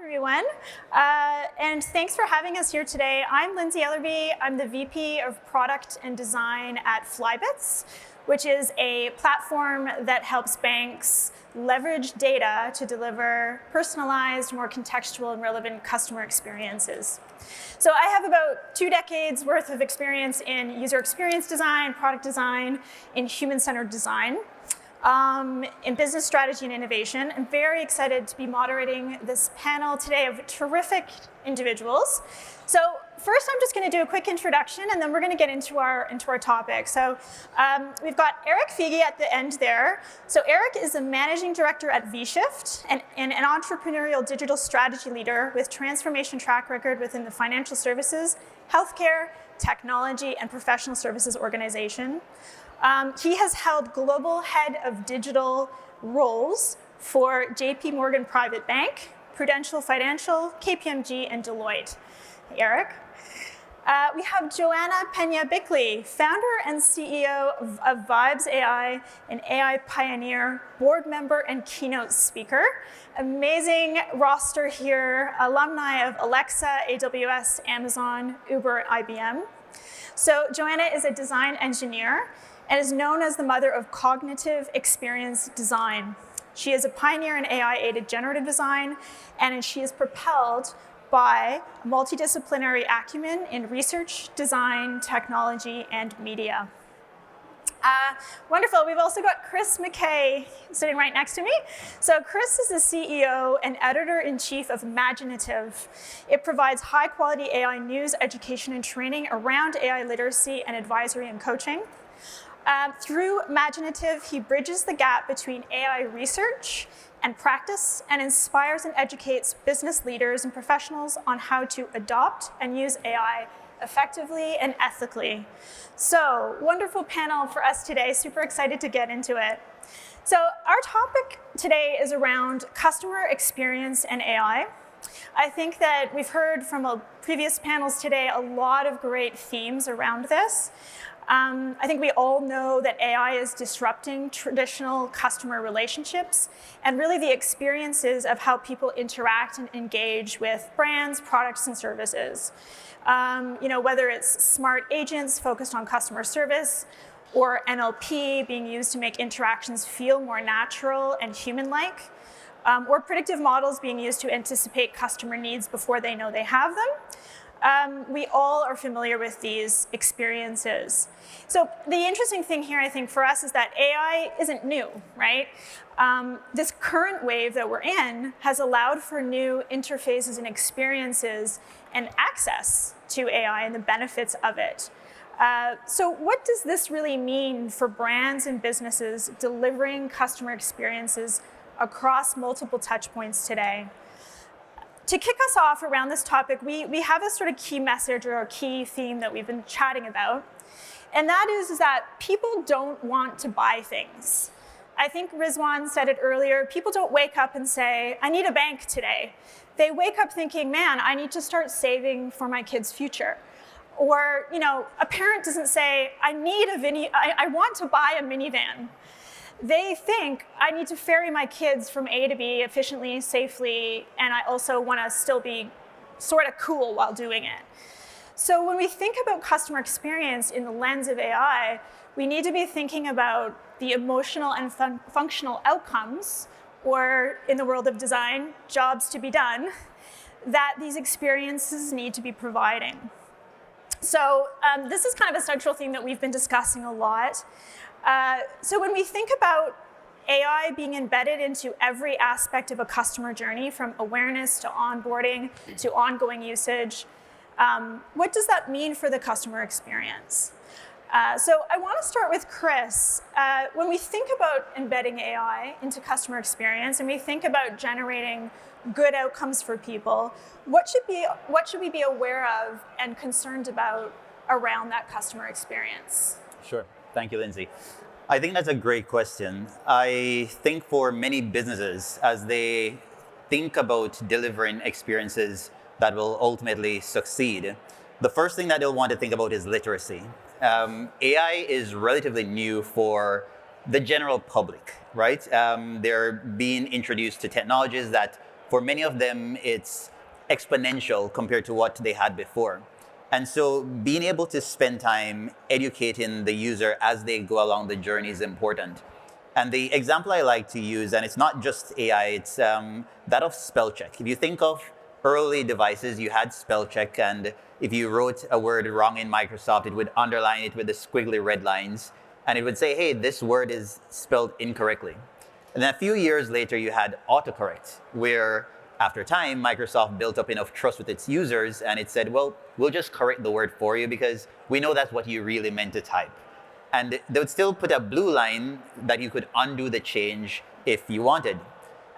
everyone, and thanks for having us here today. I'm Lindsay Ellerby. I'm the VP of Product and Design at Flybits, which is a platform that helps banks leverage data to deliver personalized, more contextual and relevant customer experiences. So I have about 2 decades worth of experience in user experience design, product design, in human-centered design. In business strategy and innovation. I'm very excited to be moderating this panel today of terrific individuals. So first, I'm just going to do a quick introduction, and then we're going to get into our topic. So we've got Eric Fege at the end there. So Eric is the managing director at vShift and an entrepreneurial digital strategy leader with transformation track record within the financial services, healthcare, technology, and professional services organization. He has held global head of digital roles for JP Morgan Private Bank, Prudential Financial, KPMG, and Deloitte. Hey, Eric. We have Joanna Pena-Bickley, founder and CEO of Vibes AI, an AI pioneer, board member, and keynote speaker. Amazing roster here, alumni of Alexa, AWS, Amazon, Uber, IBM. So Joanna is a design engineer and is known as the mother of cognitive experience design. She is a pioneer in AI-aided generative design, and she is propelled by multidisciplinary acumen in research, design, technology, and media. Wonderful. We've also got Chris McKay sitting right next to me. So Chris is the CEO and editor-in-chief of Imaginative. It provides high-quality AI news, education, and training around AI literacy and advisory and coaching. Through Imaginative, he bridges the gap between AI research and practice and inspires and educates business leaders and professionals on how to adopt and use AI effectively and ethically. So, wonderful panel for us today. Super excited to get into it. So, our topic today is around customer experience and AI. I think that we've heard from previous panels today a lot of great themes around this. I think we all know that AI is disrupting traditional customer relationships and really the experiences of how people interact and engage with brands, products, and services. Whether it's smart agents focused on customer service or NLP being used to make interactions feel more natural and human-like, or predictive models being used to anticipate customer needs before they know they have them. We all are familiar with these experiences. So the interesting thing here, I think, for us is that AI isn't new, right? This current wave that we're in has allowed for new interfaces and experiences and access to AI and the benefits of it. So what does this really mean for brands and businesses delivering customer experiences across multiple touch points today? To kick us off around this topic, we have a sort of key message or a key theme that we've been chatting about, and that is that people don't want to buy things. I think Rizwan said it earlier, people don't wake up and say, I need a bank today. They wake up thinking, man, I need to start saving for my kid's future. Or, a parent doesn't say, I want to buy a minivan. They think, I need to ferry my kids from A to B efficiently, safely, and I also want to still be sort of cool while doing it. So when we think about customer experience in the lens of AI, we need to be thinking about the emotional and functional outcomes, or in the world of design, jobs to be done, that these experiences need to be providing. So this is kind of a central theme that we've been discussing a lot. So when we think about AI being embedded into every aspect of a customer journey, from awareness to onboarding to ongoing usage, what does that mean for the customer experience? So I want to start with Chris. When we think about embedding AI into customer experience and we think about generating good outcomes for people, what should we be aware of and concerned about around that customer experience? Sure. Thank you, Lindsay. I think that's a great question. I think for many businesses, as they think about delivering experiences that will ultimately succeed, the first thing that they'll want to think about is literacy. AI is relatively new for the general public, right? They're being introduced to technologies that for many of them, it's exponential compared to what they had before. And so being able to spend time educating the user as they go along the journey is important. And the example I like to use, and it's not just AI, it's that of spell check. If you think of early devices, you had spell check, and if you wrote a word wrong in Microsoft, it would underline it with the squiggly red lines, and it would say, hey, this word is spelled incorrectly. And then a few years later, you had autocorrect, where after time, Microsoft built up enough trust with its users, and it said, well, we'll just correct the word for you because we know that's what you really meant to type. And they would still put a blue line that you could undo the change if you wanted.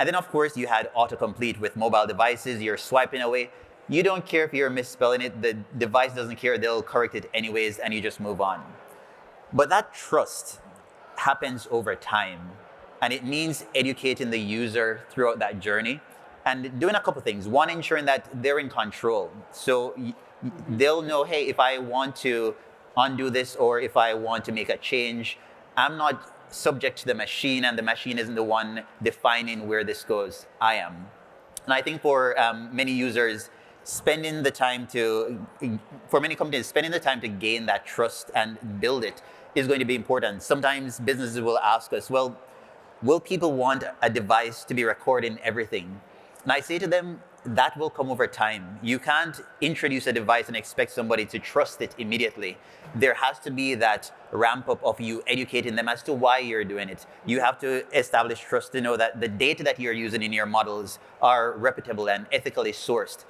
And then, of course, you had autocomplete with mobile devices. You're swiping away. You don't care if you're misspelling it. The device doesn't care. They'll correct it anyways, and you just move on. But that trust happens over time. And it means educating the user throughout that journey and doing a couple things. One, ensuring that they're in control. So they'll know, hey, if I want to undo this or if I want to make a change, I'm not subject to the machine, and the machine isn't the one defining where this goes. I am. And I think for many users, for many companies, spending the time to gain that trust and build it is going to be important. Sometimes businesses will ask us, well, will people want a device to be recording everything? And I say to them, that will come over time. You can't introduce a device and expect somebody to trust it immediately. There has to be that ramp up of you educating them as to why you're doing it. You have to establish trust to know that the data that you're using in your models are reputable and ethically sourced.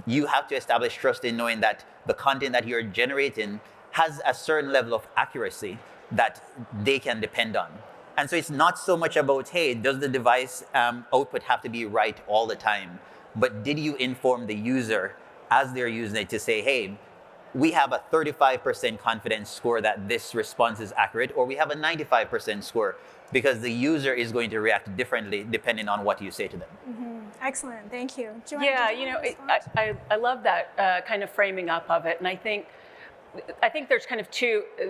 You have to establish trust in knowing that the content that you're generating has a certain level of accuracy that they can depend on. And so it's not so much about, hey, does the device output have to be right all the time? But did you inform the user as they're using it to say, hey, we have a 35% confidence score that this response is accurate, or we have a 95% score, because the user is going to react differently depending on what you say to them. Mm-hmm. Excellent, thank you. Yeah, I love that kind of framing up of it, and I think there's kind of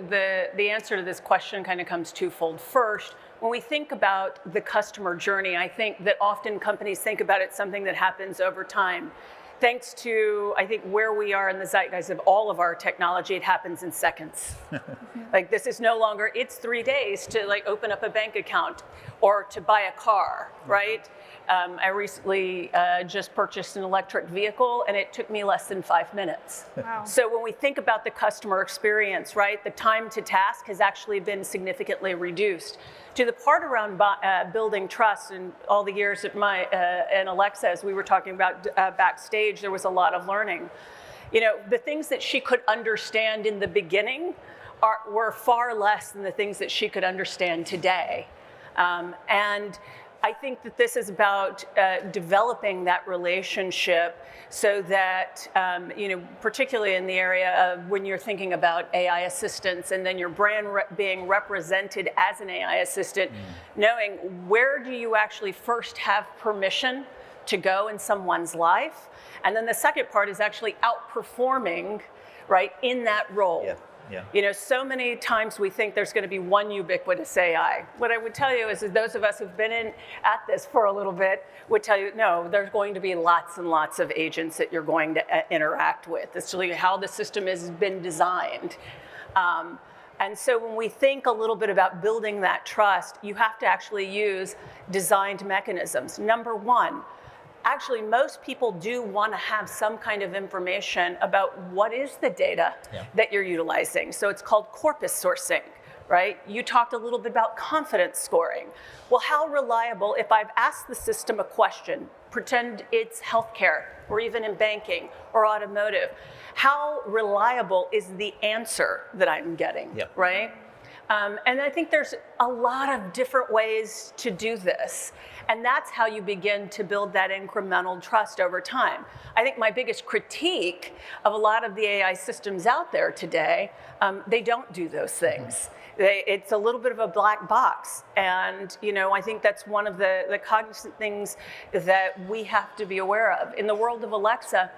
the answer to this question kind of comes twofold. First, when we think about the customer journey, I think that often companies think about it something that happens over time. Thanks to, I think, where we are in the zeitgeist of all of our technology, it happens in seconds. Like, this is no longer, it's 3 days to like open up a bank account or to buy a car, right? I recently just purchased an electric vehicle, and it took me less than 5 minutes. Wow. So when we think about the customer experience, right, the time to task has actually been significantly reduced. To the part around building trust, and all the years at and Alexa, as we were talking about backstage, there was a lot of learning. You know, the things that she could understand in the beginning were far less than the things that she could understand today. And I think that this is about developing that relationship so that, particularly in the area of when you're thinking about AI assistants and then your brand being represented as an AI assistant, knowing where do you actually first have permission to go in someone's life. And then the second part is actually outperforming, right, in that role. Yeah. Yeah. You know, so many times we think there's going to be one ubiquitous AI. What I would tell you is that those of us who've been at this for a little bit would tell you, no, there's going to be lots and lots of agents that you're going to interact with. It's really how the system has been designed. And so when we think a little bit about building that trust, you have to actually use designed mechanisms. Number one, actually, most people do want to have some kind of information about what is the data that you're utilizing. So it's called corpus sourcing, right? You talked a little bit about confidence scoring. Well, how reliable, if I've asked the system a question, pretend it's healthcare or even in banking or automotive, how reliable is the answer that I'm getting, right? And I think there's a lot of different ways to do this. And that's how you begin to build that incremental trust over time. I think my biggest critique of a lot of the AI systems out there today, they don't do those things. It's a little bit of a black box. And I think that's one of the cognizant things that we have to be aware of. In the world of Alexa,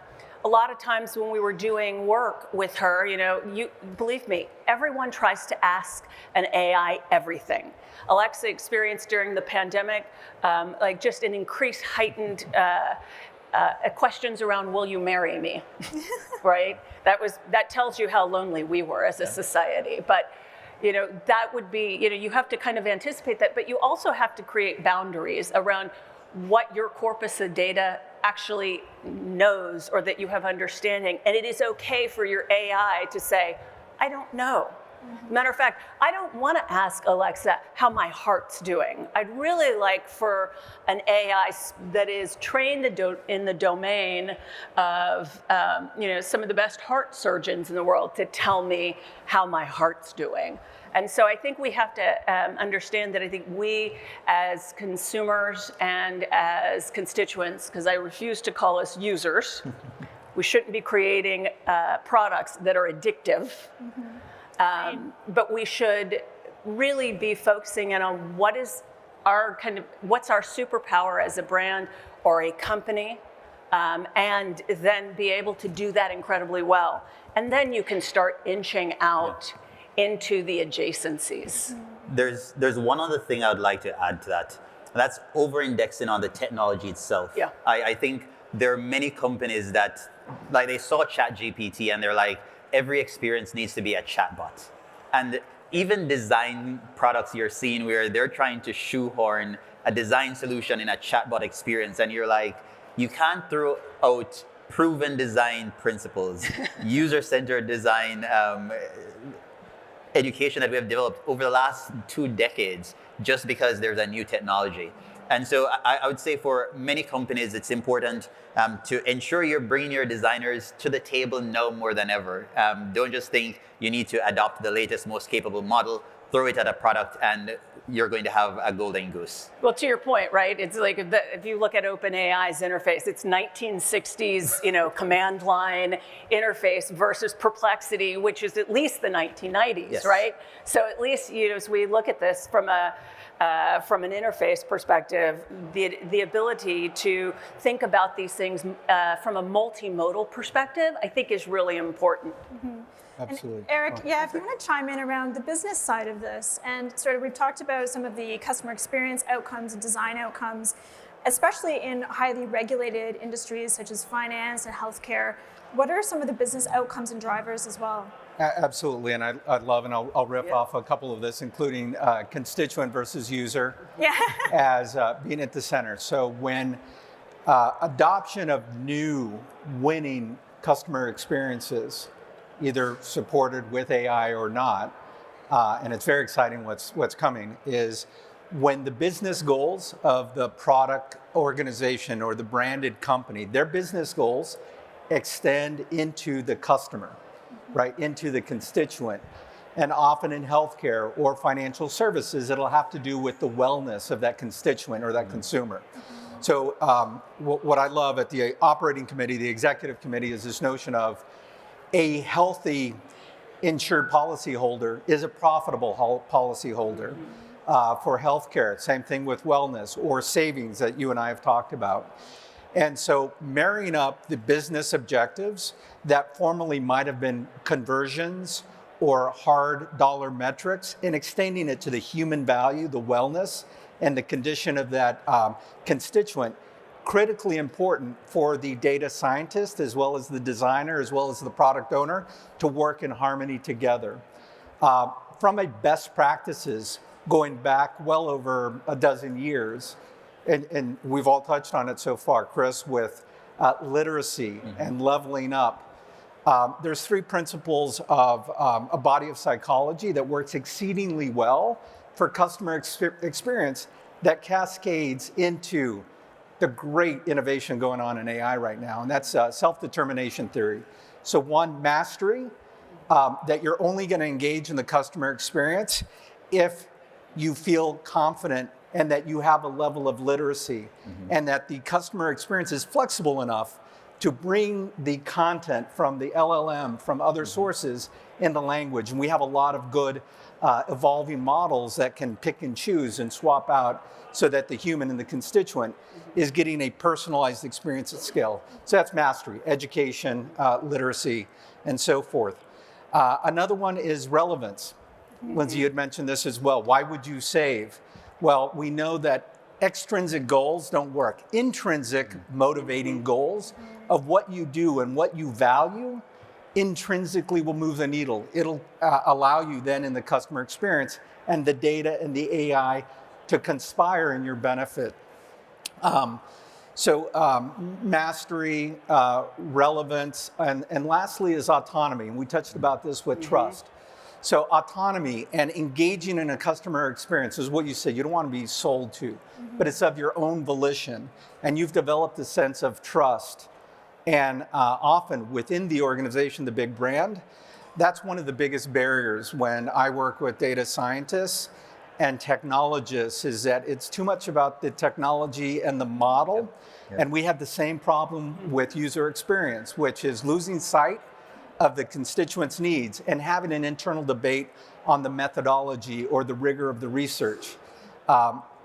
a lot of times when we were doing work with her, you believe me, everyone tries to ask an AI everything. Alexa experienced during the pandemic, like just an increased heightened questions around, will you marry me, right? That tells you how lonely we were as a society. But that would be, you have to kind of anticipate that, but you also have to create boundaries around what your corpus of data actually knows or that you have understanding. And it is okay for your AI to say, I don't know. Matter of fact, I don't want to ask Alexa how my heart's doing. I'd really like for an AI that is trained in the domain of some of the best heart surgeons in the world to tell me how my heart's doing. And so I think we have to understand that I think we as consumers and as constituents, because I refuse to call us users, we shouldn't be creating products that are addictive. But we should really be focusing in on what's our superpower as a brand or a company, and then be able to do that incredibly well. And then you can start inching out into the adjacencies. There's one other thing I would like to add to that. And that's over-indexing on the technology itself. Yeah. I think there are many companies that, like, they saw ChatGPT and they're like, every experience needs to be a chatbot. And even design products you're seeing where they're trying to shoehorn a design solution in a chatbot experience, and you're like, you can't throw out proven design principles, user-centered design education that we have developed over the last 2 decades just because there's a new technology. And so I would say for many companies, it's important to ensure you're bringing your designers to the table now more than ever. Don't just think you need to adopt the latest, most capable model, throw it at a product, and you're going to have a golden goose. Well, to your point, right? It's like if you look at OpenAI's interface, it's 1960s, command line interface versus Perplexity, which is at least the 1990s, yes. Right? So at least, as we look at this from an interface perspective, the ability to think about these things from a multimodal perspective, I think is really important. Mm-hmm. Absolutely. And Eric, if you want to chime in around the business side of this, and sort of we've talked about some of the customer experience outcomes and design outcomes, especially in highly regulated industries such as finance and healthcare. What are some of the business outcomes and drivers as well? Absolutely, and I'd love, and I'll rip off a couple of this, including constituent versus user as being at the center. So when adoption of new winning customer experiences, either supported with AI or not, and it's very exciting what's coming, is when the business goals of the product organization or the branded company, their business goals extend into the customer, right, into the constituent. And often in healthcare or financial services, it'll have to do with the wellness of that constituent or that consumer. So what I love at the operating committee, the executive committee, is this notion of a healthy insured policyholder is a profitable policyholder for healthcare. Same thing with wellness or savings that you and I have talked about. And so marrying up the business objectives that formerly might have been conversions or hard dollar metrics and extending it to the human value, the wellness, and the condition of that constituent, critically important for the data scientist as well as the designer as well as the product owner to work in harmony together. From a best practices going back well over a dozen years, and we've all touched on it so far, Chris, with literacy and leveling up. There's 3 principles of a body of psychology that works exceedingly well for customer experience that cascades into the great innovation going on in AI right now, and that's self-determination theory. So 1, mastery, that you're only going to engage in the customer experience if you feel confident and that you have a level of literacy, and that the customer experience is flexible enough to bring the content from the LLM, from other sources in the language. And we have a lot of good evolving models that can pick and choose and swap out so that the human and the constituent is getting a personalized experience at scale. So that's mastery, education, literacy, and so forth. Another one is relevance. Lindsay, you had mentioned this as well. Why would you save? Well, we know that extrinsic goals don't work. Intrinsic motivating goals of what you do and what you value intrinsically will move the needle. It'll allow you then in the customer experience and the data and the AI to conspire in your benefit. Mastery, relevance, and lastly is autonomy. And we touched about this with trust. So autonomy and engaging in a customer experience is what you said. You don't want to be sold to, but it's of your own volition. And you've developed a sense of trust. And often within the organization, the big brand, that's one of the biggest barriers when I work with data scientists and technologists, is that it's too much about the technology and the model. Yep. And we have the same problem with user experience, which is losing sight of the constituents' needs and having an internal debate on the methodology or the rigor of the research.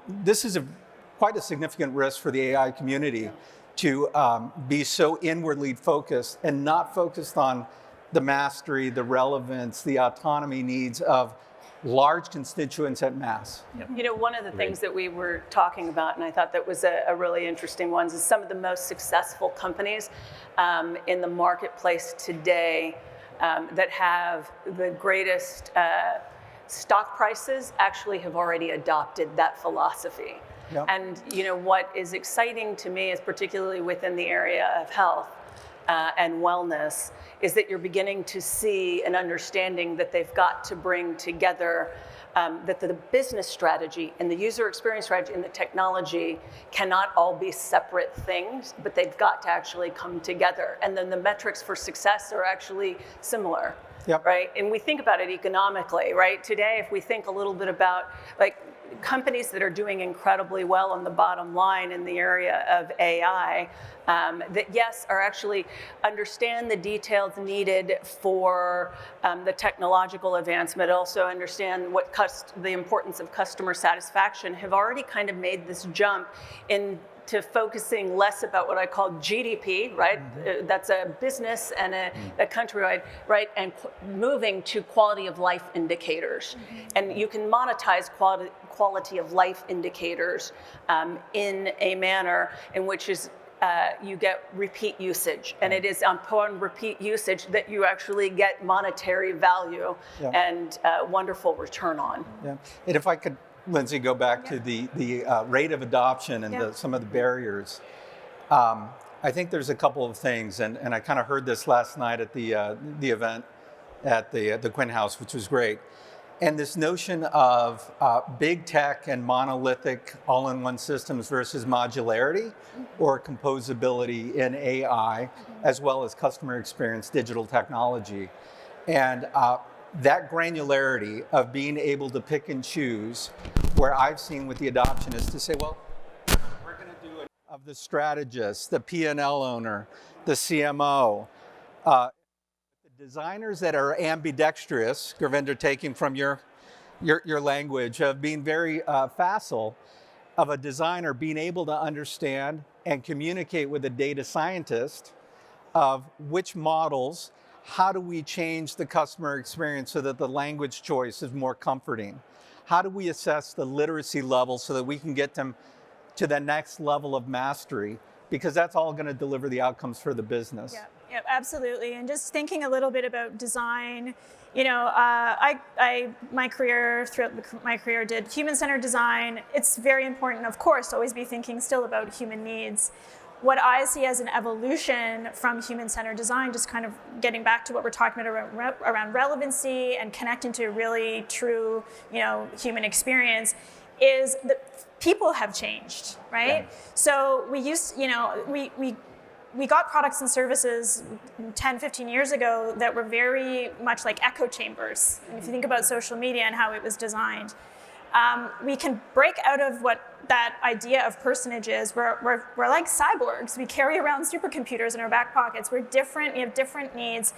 This is quite a significant risk for the AI community to be so inwardly focused and not focused on the mastery, the relevance, the autonomy needs of large constituents at mass. Yep. You know, one of the things that we were talking about, and I thought that was a really interesting one, is some of the most successful companies in the marketplace today that have the greatest stock prices actually have already adopted that philosophy. Yep. And you know, what is exciting to me is particularly within the area of health and wellness, is that you're beginning to see an understanding that they've got to bring together, that the business strategy and the user experience strategy and the technology cannot all be separate things, but they've got to actually come together. And then the metrics for success are actually similar. Yep. Right? And we think about it economically, right? Today, if we think a little bit about like companies that are doing incredibly well on the bottom line in the area of AI, that yes, are actually understand the details needed for the technological advancement, also understand what the importance of customer satisfaction, have already kind of made this jump into focusing less about what I call GDP, right? That's a business and a countrywide, right? And moving to quality of life indicators. And you can monetize quality of life indicators in a manner in which is you get repeat usage, and it is upon repeat usage that you actually get monetary value and wonderful return on. Yeah, and if I could, Lindsay, go back to the rate of adoption and some of the barriers. I think there's a couple of things, and I kind of heard this last night at the event at the Quinn House, which was great. And this notion of big tech and monolithic all-in-one systems versus modularity or composability in AI, as well as customer experience, digital technology. And that granularity of being able to pick and choose, where I've seen with the adoption is to say, well, we're going to do it of the strategist, the P&L owner, the CMO, designers that are ambidextrous, Gurvinder, taking from your language of being very facile, of a designer being able to understand and communicate with a data scientist of which models, how do we change the customer experience so that the language choice is more comforting? How do we assess the literacy level so that we can get them to the next level of mastery? Because that's all going to deliver the outcomes for the business. Yeah, absolutely. And just thinking a little bit about design, you know, throughout my career did human-centered design. It's very important, of course, to always be thinking still about human needs. What I see as an evolution from human-centered design, just kind of getting back to what we're talking about around relevancy and connecting to really true, you know, human experience, is that people have changed, right? Yeah. So we got products and services 10, 15 years ago that were very much like echo chambers. And if you think about social media and how it was designed, we can break out of what that idea of personage is. We're like cyborgs. We carry around supercomputers in our back pockets. We're different, we have different needs.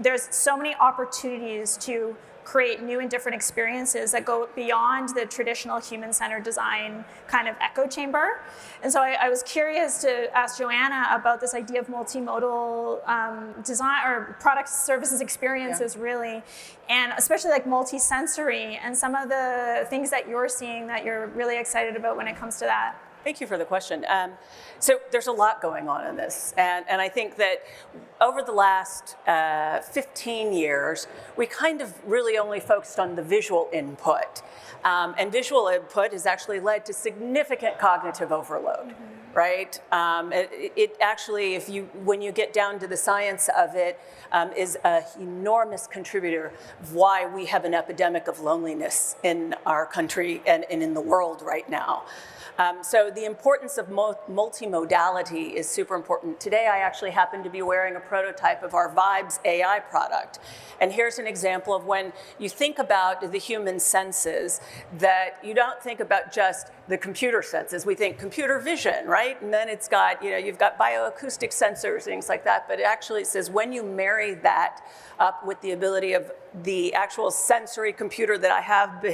There's so many opportunities to create new and different experiences that go beyond the traditional human-centered design kind of echo chamber. And so I was curious to ask Joanna about this idea of multimodal design or products, services, experiences, really, and especially like multi-sensory and some of the things that you're seeing that you're really excited about when it comes to that. Thank you for the question. So there's a lot going on in this. And I think that over the last 15 years, we kind of really only focused on the visual input. And visual input has actually led to significant cognitive overload, right? It actually, when you get down to the science of it, is an enormous contributor of why we have an epidemic of loneliness in our country and in the world right now. So the importance of multimodality is super important. Today, I actually happen to be wearing a prototype of our Vibes AI product. And here's an example of when you think about the human senses, that you don't think about just the computer senses. We think computer vision, right? And then it's got, you've got bioacoustic sensors, things like that. But it actually says when you marry that up with the ability of the actual sensory computer that I have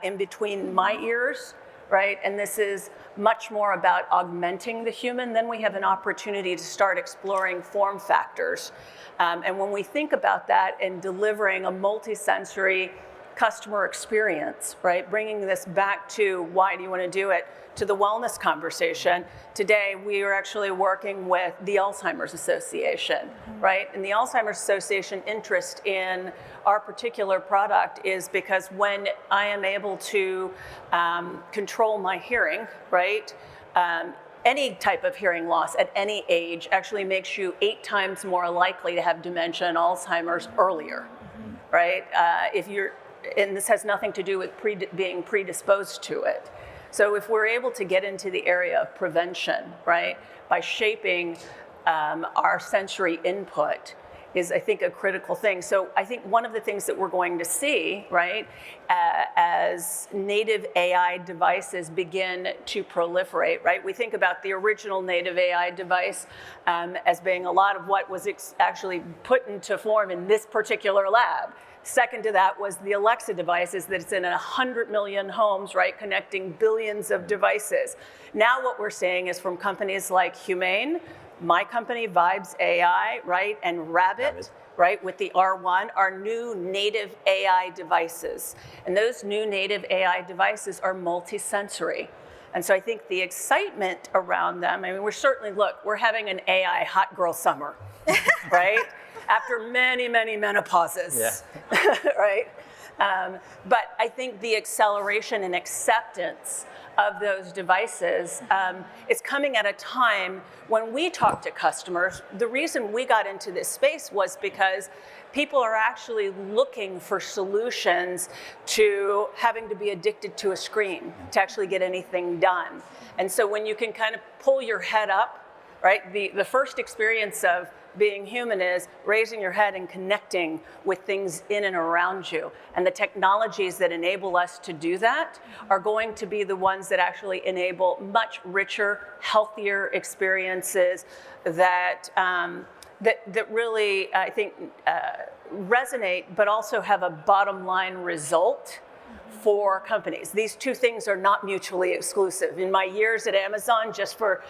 in between my ears, right? And this is much more about augmenting the human. Then we have an opportunity to start exploring form factors. And when we think about that and delivering a multi-sensory customer experience, right? Bringing this back to why do you want to do it, to the wellness conversation. Today, we are actually working with the Alzheimer's Association, right? And the Alzheimer's Association interest in our particular product is because when I am able to control my hearing, right? Any type of hearing loss at any age actually makes you 8 times more likely to have dementia and Alzheimer's earlier, right? And this has nothing to do with being predisposed to it. So if we're able to get into the area of prevention, right, by shaping our sensory input is, I think, a critical thing. So I think one of the things that we're going to see, right, as native AI devices begin to proliferate, right, we think about the original native AI device as being a lot of what was actually put into form in this particular lab. Second to that was the Alexa devices that's in 100 million homes, right, connecting billions of devices. Now what we're seeing is from companies like Humane, my company, Vibes AI, right, and Rabbit, right, with the R1, are new native AI devices. And those new native AI devices are multisensory. And so I think the excitement around them, I mean, we're having an AI hot girl summer, right? After many, many menopauses, right? But I think the acceleration and acceptance of those devices is coming at a time when we talk to customers. The reason we got into this space was because people are actually looking for solutions to having to be addicted to a screen to actually get anything done. And so when you can kind of pull your head up, right? The first experience of being human is raising your head and connecting with things in and around you. And the technologies that enable us to do that are going to be the ones that actually enable much richer, healthier experiences that really, I think, resonate, but also have a bottom line result for companies. These two things are not mutually exclusive. In my years at Amazon, just for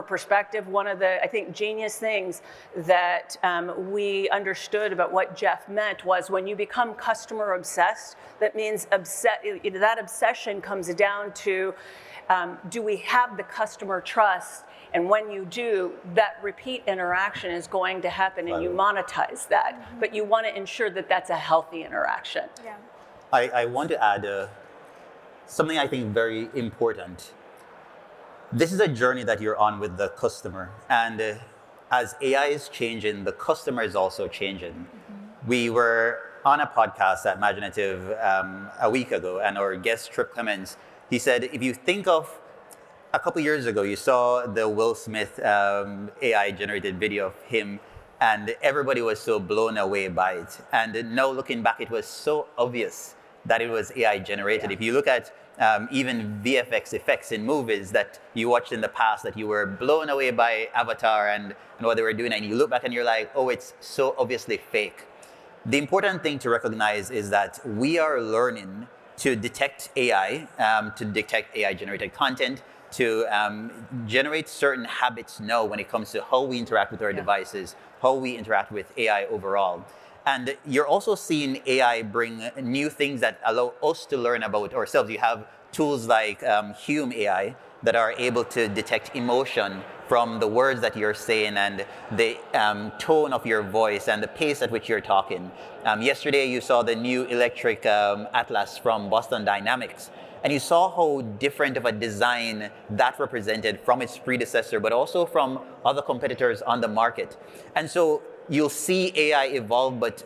perspective, one of the, I think, genius things that we understood about what Jeff meant was when you become customer obsessed, that means that obsession comes down to, do we have the customer trust? And when you do, that repeat interaction is going to happen and you monetize that. But you want to ensure that that's a healthy interaction. Yeah. I want to add something I think very important. This is a journey that you're on with the customer. And as AI is changing, the customer is also changing. We were on a podcast at Imaginative a week ago, and our guest, Trip Clemens, he said, if you think of a couple years ago, you saw the Will Smith AI-generated video of him, and everybody was so blown away by it. And now looking back, it was so obvious that it was AI-generated. Yeah. If you look at even VFX effects in movies that you watched in the past, that you were blown away by Avatar and what they were doing, and you look back and you're like, oh, it's so obviously fake. The important thing to recognize is that we are learning to detect AI, to detect AI-generated content, to generate certain habits now when it comes to how we interact with our devices, how we interact with AI overall. And you're also seeing AI bring new things that allow us to learn about ourselves. You have tools like Hume AI that are able to detect emotion from the words that you're saying and the tone of your voice and the pace at which you're talking. Yesterday, you saw the new electric Atlas from Boston Dynamics, and you saw how different of a design that represented from its predecessor, but also from other competitors on the market. And so you'll see AI evolve, but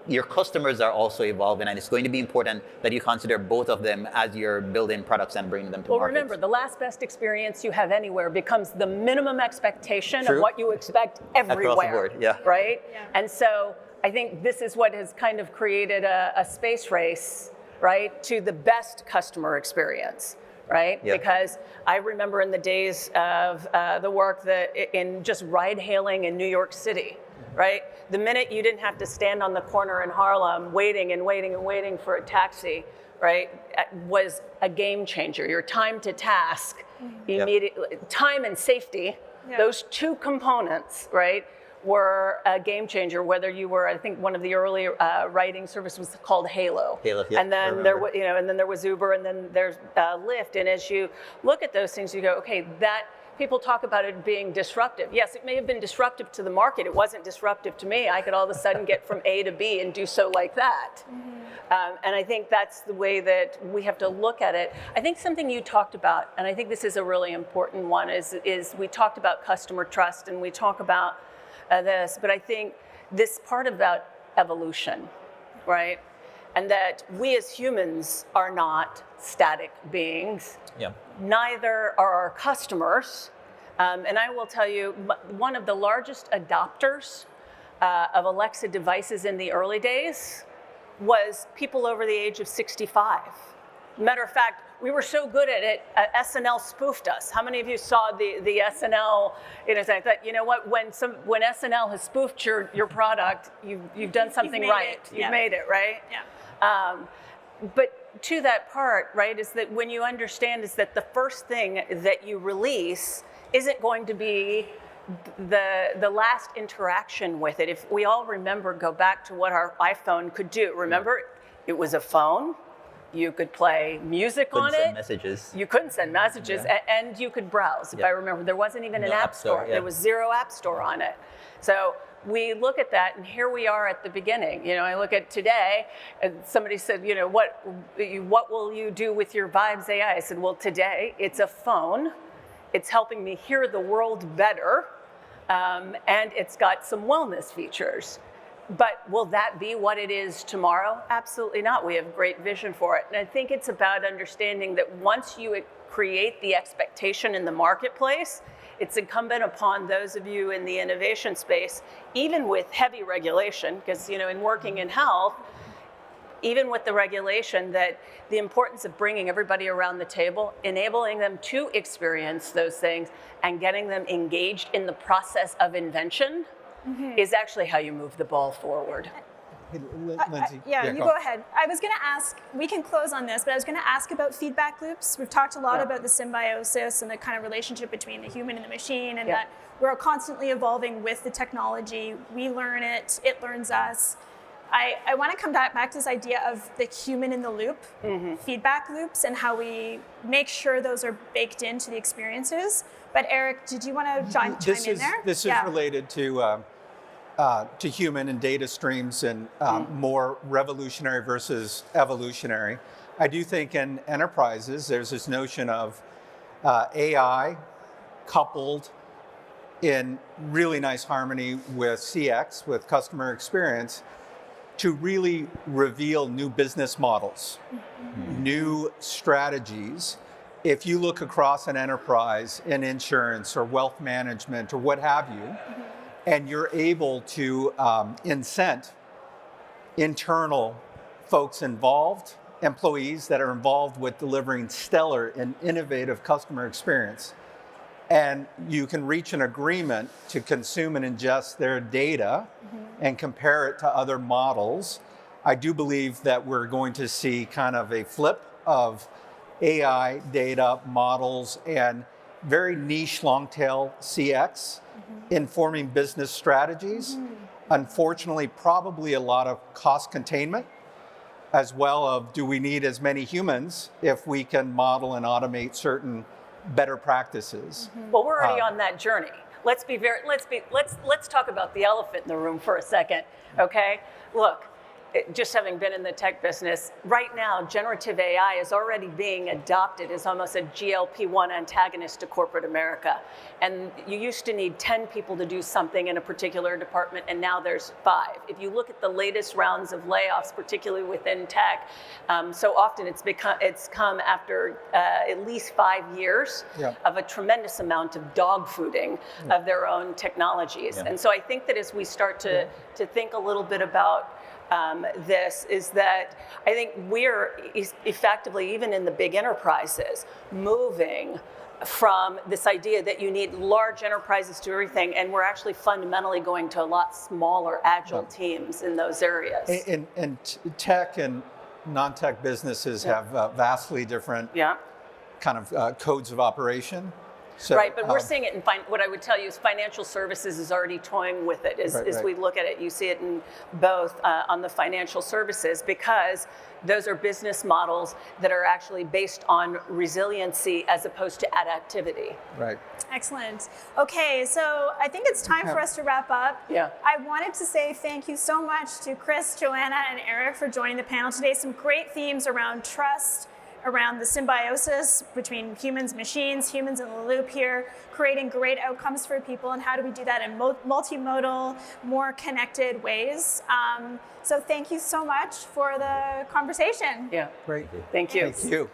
your customers are also evolving, and it's going to be important that you consider both of them as you're building products and bringing them to market. Well, remember, the last best experience you have anywhere becomes the minimum expectation True. of what you expect everywhere. Across the board, yeah. Right? Yeah. And so I think this is what has kind of created a space race, right, to the best customer experience. Right? Yeah. Because I remember in the days of the work that in just ride hailing in New York City, right? The minute you didn't have to stand on the corner in Harlem waiting and waiting and waiting for a taxi, right, was a game changer. Your time to task, immediately, time and safety, those two components, right, were a game changer. Whether you were, I think one of the early writing services was called Halo. Halo, yeah, and then there was, and then there was Uber, and then there's Lyft. And as you look at those things, you go, okay, that. People talk about it being disruptive. Yes, it may have been disruptive to the market. It wasn't disruptive to me. I could all of a sudden get from A to B and do so like that. And I think that's the way that we have to look at it. I think something you talked about, and I think this is a really important one, is we talked about customer trust and we talk about this, but I think this part about evolution, right? And that we as humans are not static beings. Yeah. Neither are our customers. And I will tell you, one of the largest adopters of Alexa devices in the early days was people over the age of 65. Matter of fact, we were so good at it, SNL spoofed us. How many of you saw the SNL? I thought, you know what? When SNL has spoofed your product, you've done something right. You've made it, right? Yeah. But to that part, right, is that when you understand is that the first thing that you release isn't going to be the last interaction with it. If we all remember, go back to what our iPhone could do. Remember, it was a phone. You could play music on it. Send messages. You couldn't send messages, and you could browse. If I remember, there wasn't even an app store. There was zero app store on it. So we look at that, and here we are at the beginning. I look at today, and somebody said, what will you do with your Vibes AI? I said, well, today it's a phone. It's helping me hear the world better, and it's got some wellness features. But will that be what it is tomorrow? Absolutely not. We have great vision for it. And I think it's about understanding that once you create the expectation in the marketplace, it's incumbent upon those of you in the innovation space, even with heavy regulation, because in working in health, even with the regulation, that the importance of bringing everybody around the table, enabling them to experience those things, and getting them engaged in the process of invention is actually how you move the ball forward. Hey, Lindsay. You go ahead. I was going to ask, we can close on this, but I was going to ask about feedback loops. We've talked a lot about the symbiosis and the kind of relationship between the human and the machine, and that we're constantly evolving with the technology. We learn it, it learns us. I want to come back to this idea of the human in the loop, feedback loops, and how we make sure those are baked into the experiences. But Eric, did you want to chime in there? This is related to human and data streams and more revolutionary versus evolutionary. I do think in enterprises, there's this notion of AI coupled in really nice harmony with CX, with customer experience, to really reveal new business models, new strategies. If you look across an enterprise in insurance or wealth management or what have you, and you're able to incent internal folks involved, employees that are involved with delivering stellar and innovative customer experience, and you can reach an agreement to consume and ingest their data and compare it to other models, I do believe that we're going to see kind of a flip of AI data models and very niche long tail CX informing business strategies. Unfortunately, probably a lot of cost containment as well of do we need as many humans if we can model and automate certain better practices. Well, we're already on that journey. Let's talk about the elephant in the room for a second, okay? Look, just having been in the tech business, right now, generative AI is already being adopted as almost a GLP-1 antagonist to corporate America. And you used to need 10 people to do something in a particular department, and now there's 5. If you look at the latest rounds of layoffs, particularly within tech, so often it's come after at least 5 years of a tremendous amount of dog fooding of their own technologies. And so I think that as we start to think a little bit about this is that I think we're effectively, even in the big enterprises, moving from this idea that you need large enterprises to everything, and we're actually fundamentally going to a lot smaller, agile teams in those areas. And tech and non-tech businesses have vastly different kind of codes of operation. So, right, but we're seeing it in what I would tell you is financial services is already toying with it. As we look at it, you see it in both on the financial services, because those are business models that are actually based on resiliency as opposed to adaptivity. Right. Excellent. Okay, so I think it's time for us to wrap up. Yeah. I wanted to say thank you so much to Chris, Joanna, and Eric for joining the panel today. Some great themes around trust, around the symbiosis between humans, machines, humans in the loop here, creating great outcomes for people, and how do we do that in multimodal, more connected ways. So thank you so much for the conversation. Yeah. Great. Thank you. Thank you.